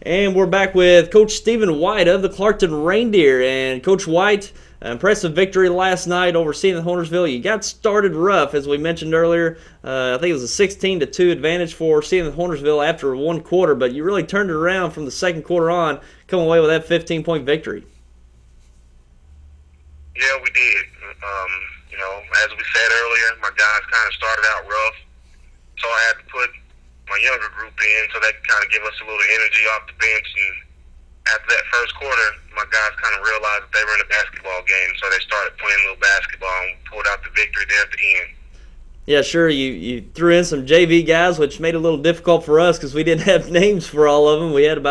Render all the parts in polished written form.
And we're back with Coach Stephen White of the Clarkton Reindeer. And Coach White, impressive victory last night over Senath-Hornersville. You got started rough, as we mentioned earlier. I think it was a 16-2 advantage for Senath-Hornersville after one quarter, but you really turned it around from the second quarter on, come away with that 15-point victory. Yeah, we did. As we said earlier, my guys kind of started out rough, so I had to put my younger group in so they could kind of give us a little energy off the bench. And after that first quarter, my guys kind of realized that they were in a basketball game, so they started playing a little basketball and pulled out the victory there at the end. Yeah, sure. You threw in some JV guys, which made it a little difficult for us because we didn't have names for all of them. We had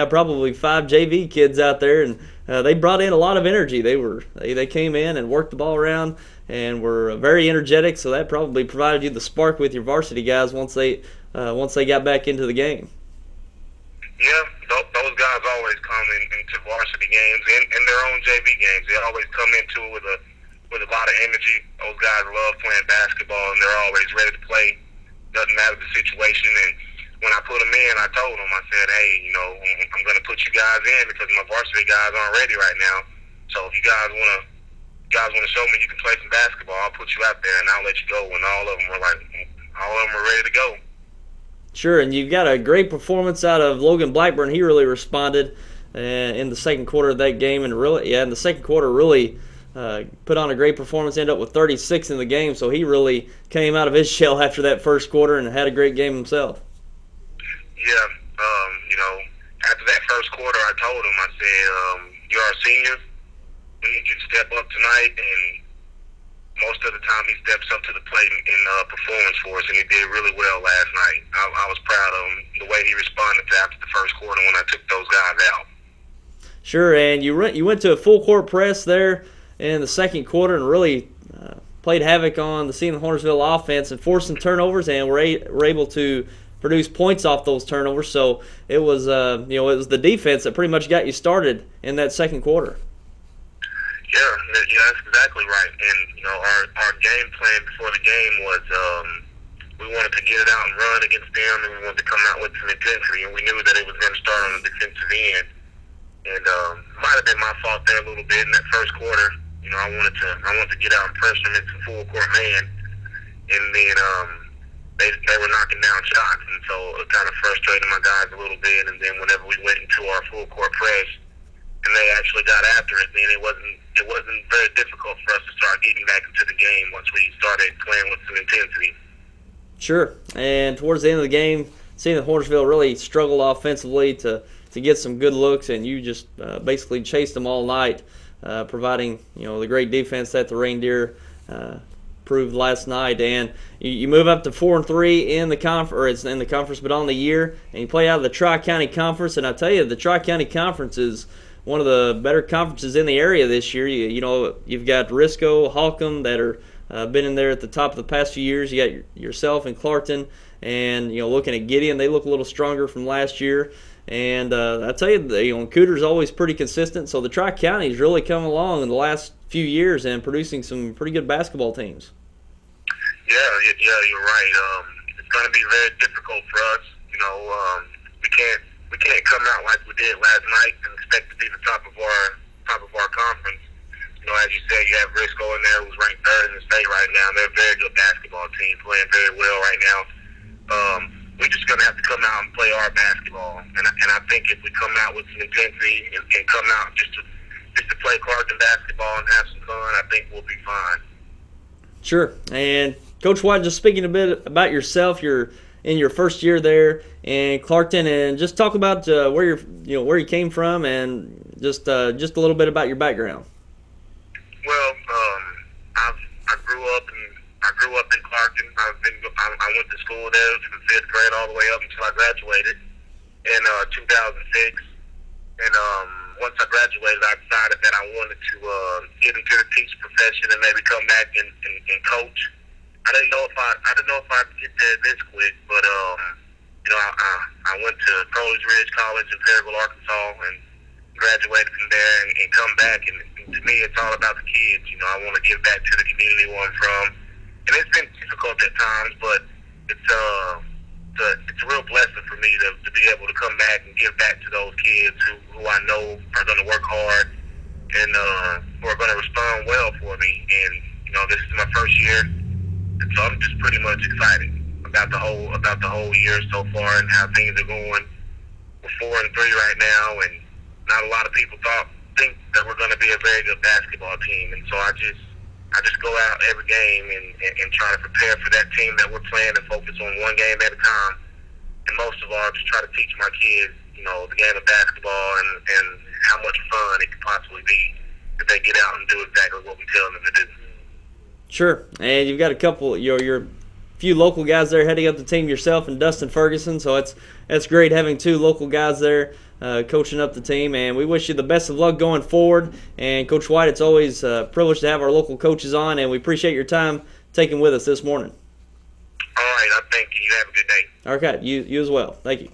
probably 5 JV kids out there, and they brought in a lot of energy. They came in and worked the ball around and were very energetic. So that probably provided you the spark with your varsity guys once they got back into the game. Yeah, those guys always come into varsity games and their own JV games. They always come into it with a lot of energy. Those guys love playing basketball, and they're always ready to play. Doesn't matter the situation. And when I put them in, I told them, I said, hey, I'm going to put you guys in because my varsity guys aren't ready right now. So if you guys want to show me you can play some basketball, I'll put you out there and I'll let you go. And all of them were ready to go. Sure, and you've got a great performance out of Logan Blackburn. He really responded in the second quarter of that game, and in the second quarter really put on a great performance. Ended up with 36 in the game, so he really came out of his shell after that first quarter and had a great game himself. Yeah, after that first quarter, I told him, I said, you're our senior. We need you to step up tonight, and most of the time he steps up to the plate in performance for us, and he did really well last night. I was proud of him, the way he responded to after the first quarter when I took those guys out. Sure, and you went to a full court press there in the second quarter and really played havoc on the Senath-Hornersville offense and forced some turnovers, and were able to produce points off those turnovers. So it was the defense that pretty much got you started in that second quarter. Yeah, that's exactly right. And our game plan before the game was we wanted to get it out and run against them, and we wanted to come out with some intensity. And we knew that it was going to start on the defensive end. And might have been my fault there a little bit in that first quarter. I wanted to get out and pressure them into full court man, and then they were knocking down shots, and so it kind of frustrated my guys a little bit. And then whenever we went into our full court press, and they actually got after it, then it wasn't very difficult for us to start getting back into the game once we started playing with some intensity. Sure, and towards the end of the game, Senath-Hornersville really struggled offensively to get some good looks, and you just basically chased them all night, providing the great defense that the Reindeer proved last night. And you move up to 4-3 in the conference, but on the year, and you play out of the Tri-County Conference. And I tell you, the Tri-County Conference is one of the better conferences in the area this year. You've got Risco, Holcomb that are been in there at the top of the past few years. You got yourself and Clarkton, and looking at Gideon, they look a little stronger from last year. And I tell you, Cooter's always pretty consistent. So the Tri-County's really come along in the last few years and producing some pretty good basketball teams. Yeah, you're right. It's going to be very difficult for us. We can't come out like we did last night and expect to be the top of our conference. As you said, you have Risco in there, who's ranked 3rd in the state right now. They're a very good basketball team, playing very well right now. We're just going to have to come out and play our basketball. And I think if we come out with some intensity and come out just to play Clarkton basketball and have some fun, I think we'll be fine. Sure. And Coach White, just speaking a bit about yourself, you're in your first year there in Clarkton, and just talk about where you came from, and just a little bit about your background. Well, I grew up in Clarkton. I went to school there from 5th grade all the way up until I graduated in 2006. And once I graduated, I decided that I wanted to get into the teaching profession and maybe come back and coach. I didn't know if I'd get there this quick, but I went to Crowley's Ridge College in Perryville, Arkansas, and graduated from there and come back. And to me, it's all about the kids. I want to give back to the community where I'm from, and it's been difficult at times, but it's a real blessing for me to be able to come back and give give back to those kids who I know are going to work hard and who are going to respond well for me. And this is my first year, and so I'm just pretty much excited about the whole year so far and how things are going. We're 4-3 right now, and not a lot of people think that we're going to be a very good basketball team. And so I just go out every game and try to prepare for that team that we're playing and focus on one game at a time. And most of all, just try to teach my kids, the game of basketball and how much fun it could possibly be if they get out and do exactly what we tell them to do. Sure, and you've got a couple, your few local guys there heading up the team, yourself and Dustin Ferguson. So it's great having two local guys there coaching up the team, and we wish you the best of luck going forward. And Coach White, it's always a privilege to have our local coaches on, and we appreciate your time taking with us this morning. All right, I thank you. You have a good day. Okay, you as well. Thank you.